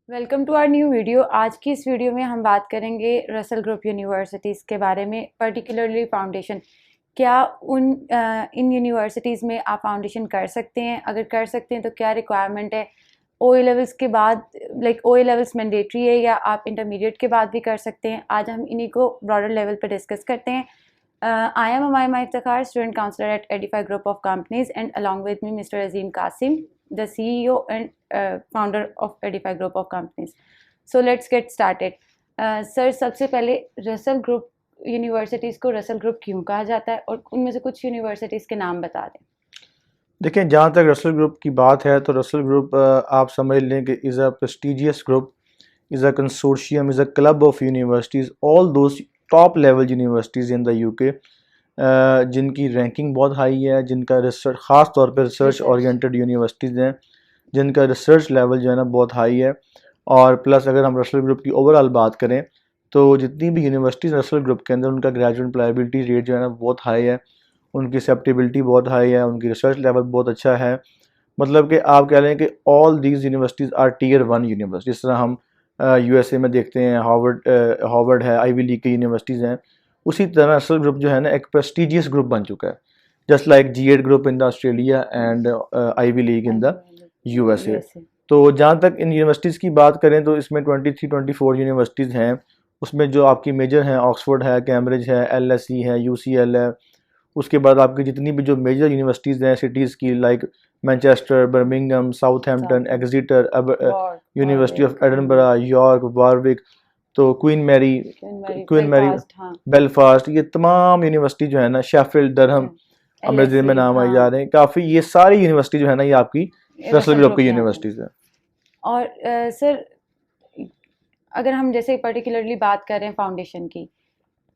Welcome to our new video. आज की इस वीडियो में हम बात करेंगे रसल ग्रुप यूनिवर्सिटीज़ के बारे में, पर्टिकुलरली फाउंडेशन। क्या इन यूनिवर्सिटीज़ में आप फाउंडेशन कर सकते हैं? अगर कर सकते हैं तो क्या रिक्वायरमेंट है? ओ ए लेवल्स के बाद, like oh A levels mandatory है या आप इंटरमीडिएट के बाद भी कर सकते हैं? आज हम इन्हीं को ब्रॉडर लेवल पर डिस्कस करते हैं। I am Umayma Iftikhar, student counselor at Edify Group of Companies, and along with me Mr. Azim Qasim, the CEO and founder of Edify Group of Companies. So let's get started. Sir, सबसे पहले Russell group universities को Russell group क्यों कहा जाता है और उनमें से कुछ यूनिवर्सिटीज़ के नाम बता दें। देखें, जहाँ तक रसल ग्रुप की बात है तो रसल ग्रुप आप समझ लें कि is a prestigious group, is a consortium, is a club of universities, all those top level universities in the UK, जिनकी रैंकिंग बहुत हाई है, जिनका रिसर्च ख़ास तौर पर रिसर्च ओरिएंटेड यूनिवर्सिटीज़ हैं, जिनका रिसर्च लेवल जो है ना बहुत हाई है। और प्लस अगर हम रसल ग्रुप की ओवरऑल बात करें तो जितनी भी यूनिवर्सिटीज़ रसल ग्रुप के अंदर, उनका ग्रेजुएट एम्प्लॉयबिलिटी रेट जो है ना बहुत हाई है, उनकी एक्सेप्टेबिलिटी बहुत हाई है, उनकी रिसर्च लेवल बहुत अच्छा है। मतलब कि आप कह लें कि all these universities are tier 1 university. जिस तरह हम यूएसए में देखते हैं हार्वर्ड है, आईवी लीग की यूनिवर्सिटीज़ हैं, उसी तरह रसल ग्रुप जो है ना एक प्रेस्टिजियस ग्रुप बन चुका है, just like G8 group in the Australia and Ivy League in the USA. तो जहाँ तक इन यूनिवर्सिटीज़ की बात करें तो इसमें 23-24 यूनिवर्सिटीज़ हैं। उसमें जो आपकी मेजर हैं ऑक्सफोर्ड है, कैम्ब्रिज है, LSE है, UCL है। उसके बाद आपकी जितनी भी जो मेजर यूनिवर्सिटीज़ हैं सिटीज़ की, लाइक मैनचेस्टर, बर्मिंघम, साउथहैम्पटन, एक्सिटर, अब यूनिवर्सिटी ऑफ एडिनबरा, यॉर्क, वारविक, तो क्वीन मैरी, बेलफास्ट, ये तमाम यूनिवर्सिटी जो है ना, शेफील्ड, डरहम, अमृतसर में नाम आई जा रहे हैं काफ़ी। ये सारी यूनिवर्सिटी जो है ना ये आपकी रसल ग्रुप की यूनिवर्सिटीज़ हैं। और सर, अगर हम जैसे पर्टिकुलरली बात कर रहे हैं फाउंडेशन की,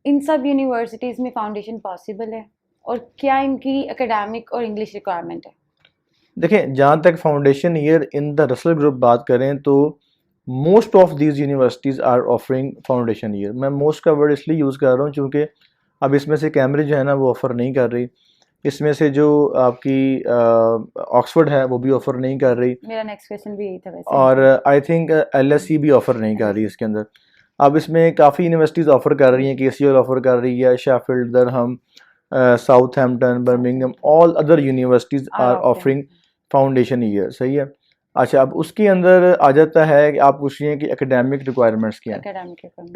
इन सब यूनिवर्सिटीज़ में फाउंडेशन पॉसिबल है और क्या इनकी एकेडमिक और इंग्लिश रिक्वायरमेंट है? देखें, जहाँ तक foundation year in the Russell group बात करें तो most of these universities are offering foundation year. मैं मोस्ट का वर्ड इसलिए यूज़ कर रहा हूँ क्योंकि अब इसमें से कैम्ब्रिज जो है ना वो ऑफ़र नहीं कर रही, इसमें से जो आपकी ऑक्सफोर्ड है वो भी ऑफ़र नहीं कर रही, मेरा नेक्स्ट क्वेश्चन भी यही था वैसे। और आई थिंक LSE भी ऑफ़र नहीं कर रही इसके अंदर। अब इसमें काफ़ी यूनिवर्सिटीज़ ऑफ़र कर रही हैं, KCL ऑफ़र कर रही है, Sheffield, Durham, Southampton, Birmingham, all other universities are offering foundation year. सही है। अच्छा, अब उसके अंदर आ जाता है कि आप पूछ रही हैं कि एकेडमिक रिक्वायरमेंट्स क्या हैं।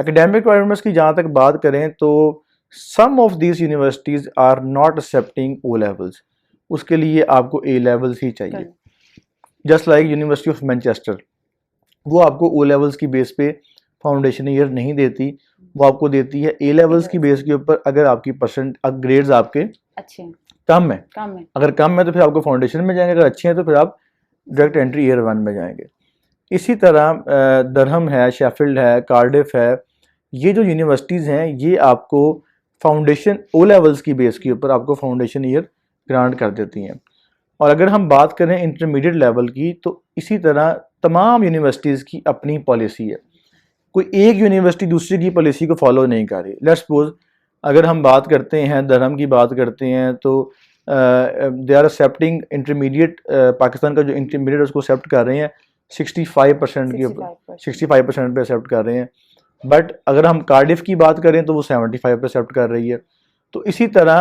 एकेडमिक रिक्वायरमेंट्स की जहाँ तक बात करें तो some of these universities are not accepting O levels, उसके लिए आपको A लेवल्स ही चाहिए। Just like university of Manchester, वो आपको O लेवल्स की बेस पे फाउंडेशन ईयर नहीं देती, वो आपको देती है A लेवल्स की बेस के ऊपर। अगर आपकी ग्रेड्स आपके अच्छे कम है, अगर कम है तो फिर आपको फाउंडेशन में जाएंगे, अगर अच्छे हैं तो फिर आप डायरेक्ट एंट्री ईयर 1 में जाएंगे। इसी तरह डरहम है, शेफील्ड है, कार्डिफ है, ये जो यूनिवर्सिटीज़ हैं ये आपको फाउंडेशन O लेवल्स की बेस के ऊपर आपको फाउंडेशन ईयर ग्रांट कर देती हैं। और अगर हम बात करें इंटरमीडिएट लेवल की तो इसी तरह तमाम यूनिवर्सिटीज़ की अपनी पॉलिसी है, कोई एक यूनिवर्सिटी दूसरी की पॉलिसी को फॉलो नहीं कर रही। लेट्स सपोज अगर हम बात करते हैं धर्म की बात करते हैं तो they are accepting intermediate, Pakistan का जो इंटरमीडिएट उसको एक्सेप्ट कर रहे हैं 65% के ऊपर, 65% पे एक्सेप्ट कर रहे हैं। बट अगर हम कार्डिफ की बात करें तो वो 75 पे एक्सेप्ट कर रही है। तो इसी तरह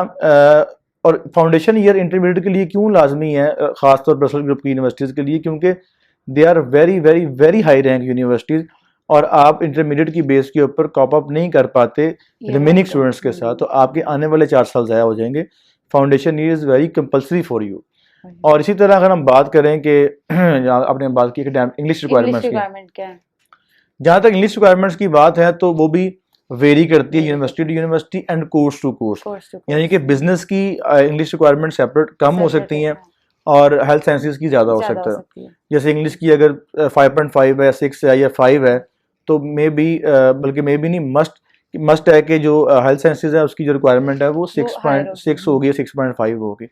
और फाउंडेशन ईयर इंटरमीडिएट के लिए क्यों लाजमी है, ख़ासतौर पर रसल ग्रुप की यूनिवर्सिटीज़ के लिए, क्योंकि they are very very very high rank universities और आप इंटरमीडिएट की बेस के ऊपर कॉप अप नहीं कर पाते रिमेनिंग स्टूडेंट्स के साथ, तो आपके आने वाले 4 साल ज़ाया हो जाएंगे। Foundation year is very compulsory for you. और इसी तरह अगर हम बात करें कि आपने बात की इंग्लिश रिक्वायरमेंट्स की, जहाँ तक इंग्लिश रिक्वायरमेंट्स की बात है तो वो भी वेरी करती है university to university and course to course. यानी कि बिजनेस की इंग्लिश रिक्वायरमेंट सेपरेट कम हो सकती हैं और हेल्थ साइंसेज की ज़्यादा हो सकता है। जैसे इंग्लिश की अगर 5.5 है, 6 है या 5 है तो मे बी, बल्कि मे बी नहीं, मस्ट है कि जो हेल्थ साइंसेज है उसकी जो रिक्वायरमेंट है वो 6.6 होगी, 6.5 होगी।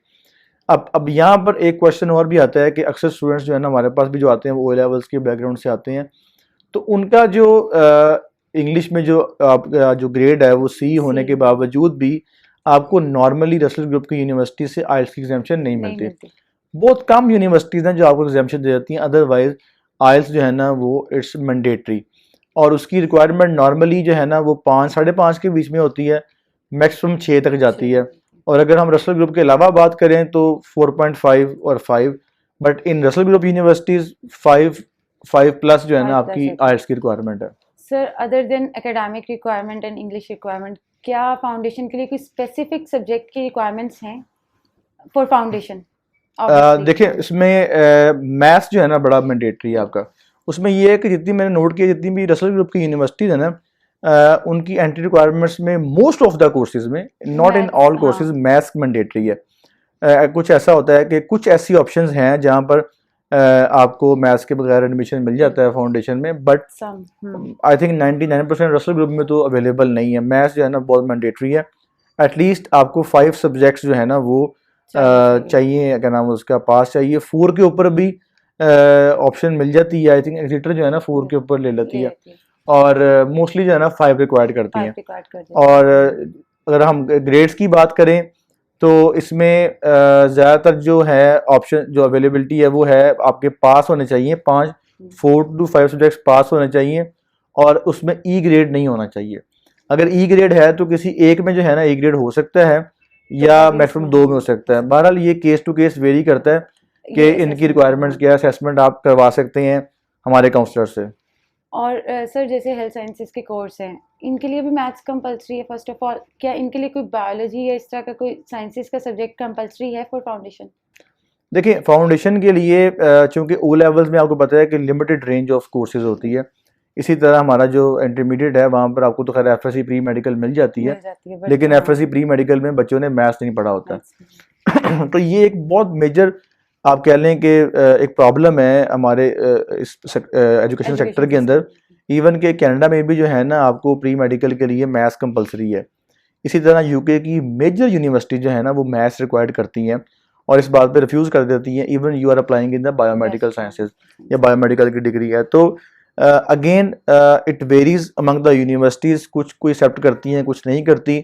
अब यहाँ पर एक क्वेश्चन और भी आता है कि अक्सर स्टूडेंट्स जो है ना हमारे पास भी जो आते हैं वो O लेवल्स के बैकग्राउंड से आते हैं, तो उनका जो इंग्लिश में जो आपका जो ग्रेड है वो C होने के बावजूद भी आपको नॉर्मली रसल ग्रुप की यूनिवर्सिटी से IELTS की एग्जाम्पशन नहीं मिलती। बहुत कम यूनिवर्सिटीज़ हैं जो आपको एग्जाम्पशन दे देती हैं, अदरवाइज आइल्स जो है ना वो इट्स मैंडेटरी, और उसकी रिक्वायरमेंट नॉर्मली जो है ना वो 5 साढ़े 5 के बीच में होती है, मैक्सिमम 6 तक जाती है। और अगर हम रसल ग्रुप के अलावा बात करें तो 4.5 और 5, but in Russell group universities 5 plus जो है ना 5+ आपकी है। आइल्स की रिक्वायरमेंट है। Sir other than academic requirement and English requirement, क्या फाउंडेशन के लिए कोई स्पेसिफिक सब्जेक्ट की रिक्वायरमेंट्स हैं फॉर फाउंडेशन? देखिए इसमें मैथ्स जो है ना बड़ा मैंडेटरी है आपका। उसमें ये है कि जितनी मैंने नोट किया, जितनी भी रसल ग्रुप की यूनिवर्सिटीज़ है ना, उनकी एंट्री रिक्वायरमेंट्स में मोस्ट ऑफ द कोर्सेज में, not in all courses, maths mandatory है। कुछ ऐसा होता है कि कुछ ऐसी ऑप्शंस हैं जहाँ पर आपको मैथ्स के बगैर एडमिशन मिल जाता है फाउंडेशन में, but I think 99% Russell group में तो अवेलेबल नहीं है। मैथ्स जो है ना बहुत मैंडेटरी है। एटलीस्ट आपको 5 सब्जेक्ट्स जो है ना वो चाहिए, क्या नाम है उसका, पास चाहिए। 4 के ऊपर भी ऑप्शन मिल जाती है, आई थिंक एग्जीटर जो है ना 4 के ऊपर ले लेती है, और मोस्टली जो है ना 5 रिक्वायर्ड करती हैं। और अगर हम ग्रेड्स की बात करें तो इसमें ज़्यादातर जो है ऑप्शन जो अवेलेबिलिटी है वो है आपके पास होने चाहिए 4 to 5 सब्जेक्ट्स पास होने चाहिए, और उसमें ई ग्रेड नहीं होना चाहिए। अगर ई ग्रेड है तो किसी एक में जो है ना ई ग्रेड हो सकता है, या मैक्सिमम 2 में हो सकता है। बहरहाल ये केस टू केस वेरी करता है कि इनकी रिक्वायरमेंट्स क्या, असेसमेंट आप करवा सकते हैं हमारे काउंसलर से। और सर जैसे हेल्थ साइंसेज के कोर्स हैं, इनके लिए भी मैथ्स कंपलसरी है फर्स्ट ऑफ ऑल? क्या इनके लिए कोई बायोलॉजी या इस तरह का कोई साइंसेज का सब्जेक्ट कंपलसरी है फॉर फाउंडेशन? देखिए फाउंडेशन के लिए चूंकि ओ लेवल्स में आपको पता है कि लिमिटेड रेंज ऑफ कोर्सेज होती है, इसी तरह हमारा जो इंटरमीडिएट है वहाँ पर आपको तो खैर एफएससी प्री मेडिकल मिल जाती है, लेकिन एफएससी प्री मेडिकल में बच्चों ने मैथ्स नहीं पढ़ा होता। तो ये एक बहुत मेजर आप कह लें कि एक प्रॉब्लम है हमारे इस एजुकेशन सेक्टर के अंदर। इवन के कनाडा में भी जो है ना आपको प्री मेडिकल के लिए मैथ्स कंपलसरी है। इसी तरह यूके की मेजर यूनिवर्सिटी जो है ना वो मैथ्स रिक्वायर्ड करती हैं, और इस बात पे रिफ्यूज़ कर देती हैं even you are applying in the biomedical sciences या बायोमेडिकल की डिग्री है। तो again it varies among the universities, कुछ कोई एक्सेप्ट करती हैं कुछ नहीं करती।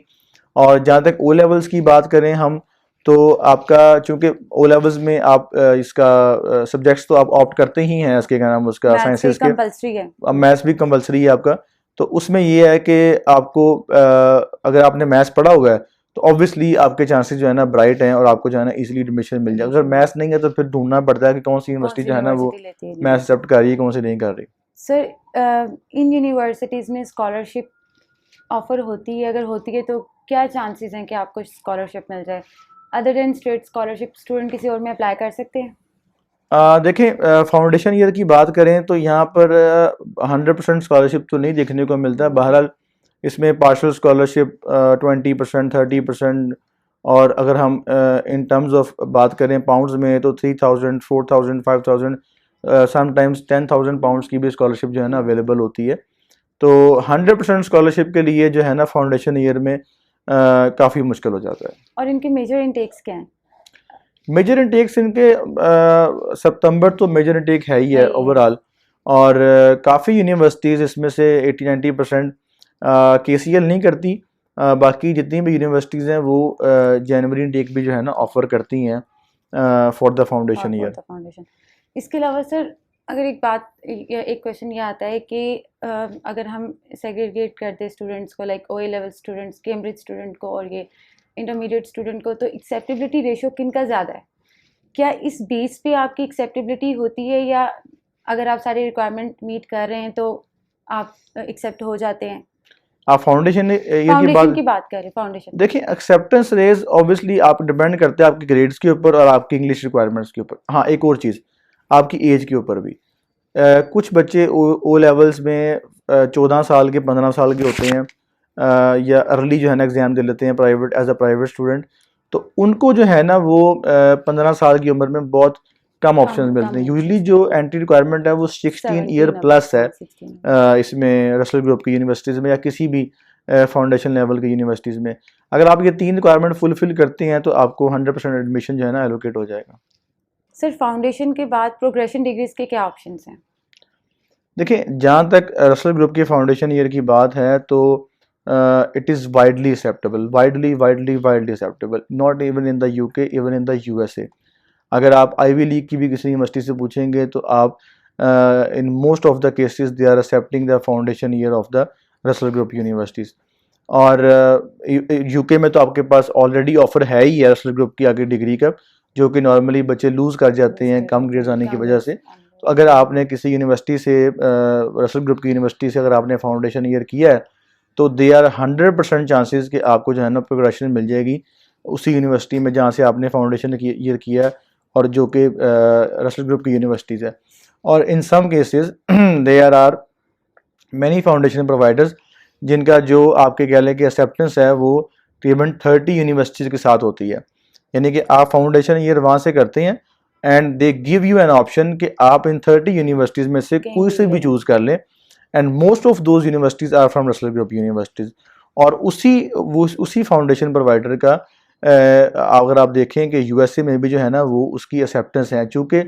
और जहाँ तक ओ लेवल्स की बात करें हम, तो आपका चूंकि ओ लेवल्स में आप इसका सब्जेक्ट्स तो आप ऑप्ट करते ही हैं, इसके क्या नाम उसका साइंसेज के, अब मैथ्स भी कंपलसरी है आपका। तो उसमें ये है कि आपको अगर आपने मैथ्स पढ़ा हुआ है तो ऑब्वियसली आपके चांसेस जो है ना ब्राइट हैं और आपको जो है ना इजीली एडमिशन मिल जाए। अगर मैथ्स नहीं है तो फिर ढूंढना पड़ता है कि कौन सी यूनिवर्सिटी जो है ना वो मैथ्स एक्सेप्ट कर रही है, कौन सी नहीं कर रही। सर इन यूनिवर्सिटीज़ में स्कॉलरशिप ऑफर होती है? अगर होती है तो क्या चांसेस हैं कि आपको स्कॉलरशिप मिल जाए? Other than state scholarship student किसी और में अप्लाई कर सकते हैं? देखें फाउंडेशन ईयर की बात करें तो यहाँ पर 100% स्कॉलरशिप तो नहीं देखने को मिलता है। बहरहाल इसमें पार्शल स्कॉलरशिप 20%, 30%, और अगर हम इन टर्म्स ऑफ बात करें पाउंड्स में तो 3000, 4000, 5000, समटाइम्स 10,000 पाउंड्स की भी स्कॉलरशिप जो है ना अवेलेबल होती है। तो 100% स्कॉलरशिप के लिए जो है ना फाउंडेशन ईयर में काफ़ी मुश्किल हो जाता है। और इनके मेजर इंटेक्स क्या हैं? मेजर इंटेक्स इनके सितंबर तो मेजर इंटेक है ही है ओवरऑल, और काफ़ी यूनिवर्सिटीज़ इसमें से 80-90% KCL नहीं करती। बाकी जितनी भी यूनिवर्सिटीज़ हैं वो जनवरी इंटेक भी जो है ना ऑफर करती हैं फॉर द फाउंडेशन ईयर। इसके अलावा सर अगर एक क्वेश्चन ये आता है कि अगर हम सेग्रीगेट करते स्टूडेंट्स को, like OA level students, Cambridge student को और ये इंटरमीडिएट स्टूडेंट को, तो एक्सेप्टेबिलिटी रेशियो किनका ज़्यादा है? क्या इस बेस पे आपकी एक्सेप्टेबिलिटी होती है, या अगर आप सारी रिक्वायरमेंट मीट कर रहे हैं तो आप एक्सेप्ट हो जाते हैं? आप फाउंडेशन की बात कर रहे हैं। फाउंडेशन देखिए एक्सेप्टेंस रेज ऑब्वियसली आप डिपेंड करते हैं आपके ग्रेड्स के ऊपर और आपकी इंग्लिश रिक्वायरमेंट्स के ऊपर। हाँ, एक और चीज़ आपकी एज के ऊपर भी। कुछ बच्चे ओ लेवल्स में 14 साल के 15 साल के होते हैं, या अर्ली जो है ना एग्ज़ाम दे लेते हैं private as a private student, तो उनको जो है ना वो 15 साल की उम्र में बहुत कम ऑप्शन मिलते हैं। यूजली जो एंट्री रिक्वायरमेंट है वो 16 ईयर प्लस है इसमें रसल ग्रुप की यूनिवर्सिटीज़ में या किसी भी फाउंडेशन लेवल की यूनिवर्सिटीज़ में। अगर आप ये 3 रिक्वायरमेंट फुलफिल करते हैं तो आपको 100% एडमिशन जो है ना एलोकेट हो जाएगा। सर फाउंडेशन के बाद प्रोग्रेशन डिग्रीज के क्या ऑप्शंस हैं? देखिए जहाँ तक रसल ग्रुप की फाउंडेशन ईयर की बात है तो it is widely acceptable, widely acceptable, not even in the UK, even in the USA। अगर आप आईवी लीग की भी किसी यूनिवर्सिटी से पूछेंगे तो आप in most of the cases they are accepting the foundation year of the Russell group universities. और यूके में तो आपके पास ऑलरेडी ऑफर है ही है रसल ग्रुप की आगे डिग्री का, जो कि नॉर्मली बच्चे लूज़ कर जाते हैं कम ग्रेड्स आने की वजह से। तो अगर आपने किसी यूनिवर्सिटी से रसल ग्रुप की यूनिवर्सिटी से अगर आपने फाउंडेशन ईयर किया है तो दे आर 100% चांसेस कि आपको जो है ना प्रोग्रेशन मिल जाएगी उसी यूनिवर्सिटी में जहाँ से आपने फाउंडेशन ईयर किया है, और जो कि रसल ग्रुप की यूनिवर्सिटीज़ है। और in some cases there are many foundation providers जिनका जो आपके कह लें कि एक्सेप्टेंस है वो तकरीबन 30 यूनिवर्सिटीज़ के साथ होती है। यानी कि आप फाउंडेशन ईयर वहाँ से करते हैं and they give you an option कि आप इन 30 यूनिवर्सिटीज़ में से कोई से भी चूज़ कर लें, and most of those universities are from Russell group universities. और उसी फाउंडेशन प्रोवाइडर का अगर आप देखें कि यूएसए में भी जो है ना वो उसकी एक्सेप्टेंस है, चूँकि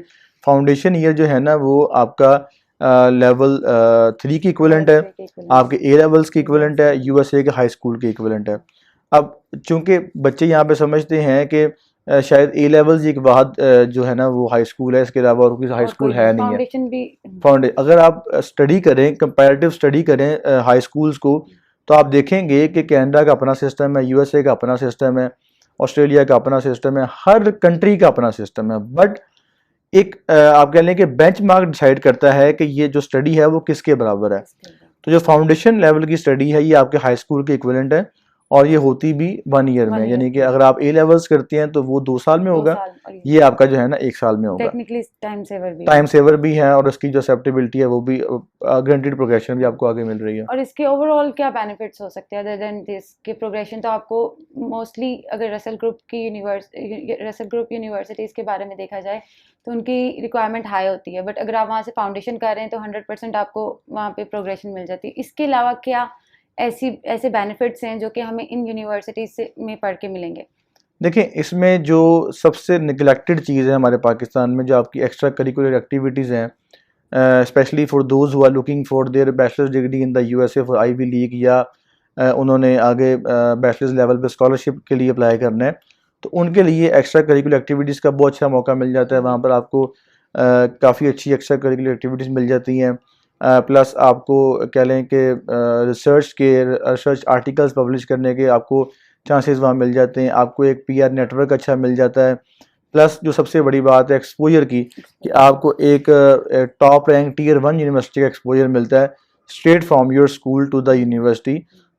फाउंडेशन ईयर जो है ना वो आपका लेवल 3 की इक्विवेलेंट है, आपके ए लेवल्स की इक्विवेलेंट है, यूएसए के हाई स्कूल की इक्विवेलेंट है। अब चूँकि बच्चे यहाँ पे समझते हैं कि शायद ए लेवल्स एक बाद जो है ना वो हाई स्कूल है, इसके अलावा और कोई हाई स्कूल है नहीं है। फाउंडेशन अगर आप स्टडी करें, कंपैरेटिव स्टडी करें हाई स्कूल्स को, तो आप देखेंगे कि कनाडा का अपना सिस्टम है, यूएसए का अपना सिस्टम है, ऑस्ट्रेलिया का अपना सिस्टम है, हर कंट्री का अपना सिस्टम है। बट एक आप कह लें कि बेंचमार्क डिसाइड करता है कि ये जो स्टडी है वो किसके बराबर है। तो जो फाउंडेशन लेवल की स्टडी है ये आपके हाई स्कूल के इक्विवेलेंट है, और ये होती भी 1 ईयर में, यानी कि अगर आप ए लेवल्स करते हैं तो वो 2 साल में होगा, ये आपका जो है ना 1 साल में होगा। टेक्निकली टाइम सेवर भी है, और उसकी जो एक्सेप्टेबिलिटी है वो भी गारंटीड प्रोग्रेशन भी आपको आगे मिल रही है। और इसके ओवरऑल क्या बेनिफिट्स हो सकते हैं अदर देन दिस कि प्रोग्रेशन तो आपको मोस्टली अगर रसल ग्रुप यूनिवर्सिटीज़ के बारे में देखा जाए तो उनकी रिक्वायरमेंट हाई होती है, बट अगर आप वहाँ से फाउंडेशन कर रहे हैं तो 100% आपको वहाँ पे प्रोग्रेशन मिल जाती है। इसके अलावा क्या ऐसे बेनिफिट्स हैं जो कि हमें इन यूनिवर्सिटीज़ से में पढ़ के मिलेंगे? देखिए, इसमें जो सबसे निगलेक्टेड चीज़ है हमारे पाकिस्तान में, जो आपकी एक्स्ट्रा करिकुलर एक्टिविटीज़ हैं, specially for those who are looking for their bachelor's degree in the USA for Ivy League, या उन्होंने आगे बैचलर्स लेवल पे स्कॉलरशिप के लिए अप्लाई करना है, तो उनके लिए एक्स्ट्रा करिकुलर एक्टिविटीज़ का बहुत अच्छा मौका मिल जाता है। वहाँ पर आपको काफ़ी अच्छी एक्स्ट्रा करिकुलर एक्टिविटीज़ मिल जाती हैं, प्लस आपको कह लें कि रिसर्च आर्टिकल्स पब्लिश करने के आपको चांसेस वहाँ मिल जाते हैं, आपको एक पीआर नेटवर्क अच्छा मिल जाता है, प्लस जो सबसे बड़ी बात है एक्सपोजर की, कि आपको एक टॉप रैंक टियर 1 यूनिवर्सिटी का एक्सपोजर मिलता है straight from your school to the university.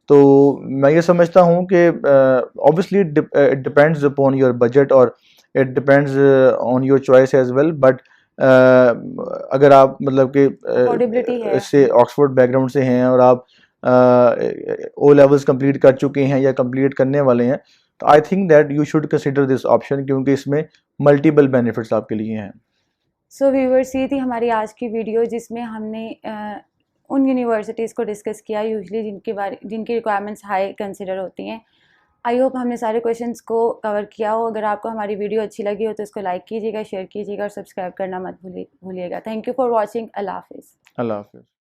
तो मैं ये समझता हूँ कि obviously it depends upon your budget, और it depends on your choice as well, but अगर आप मतलब कि इससे ऑक्सफोर्ड बैकग्राउंड से हैं और आप ओ लेवल्स कंप्लीट कर चुके हैं या कंप्लीट करने वाले हैं, तो I think that you should consider this option, क्योंकि इसमें मल्टीपल बेनिफिट्स आपके लिए हैं। सो व्यूअर्स, ये थी हमारी आज की वीडियो जिसमें हमने उन यूनिवर्सिटीज़ को डिस्कस किया यूजुअली जिनकी रिक्वायरमेंट्स हाई कंसिडर होती हैं। आई होप हमने सारे क्वेश्चंस को कवर किया हो। अगर आपको हमारी वीडियो अच्छी लगी हो तो इसको लाइक कीजिएगा, शेयर कीजिएगा और सब्सक्राइब करना मत भूलिएगा। Thank you for watching. अल्लाह हाफिज़। अल्लाह हाफिज़।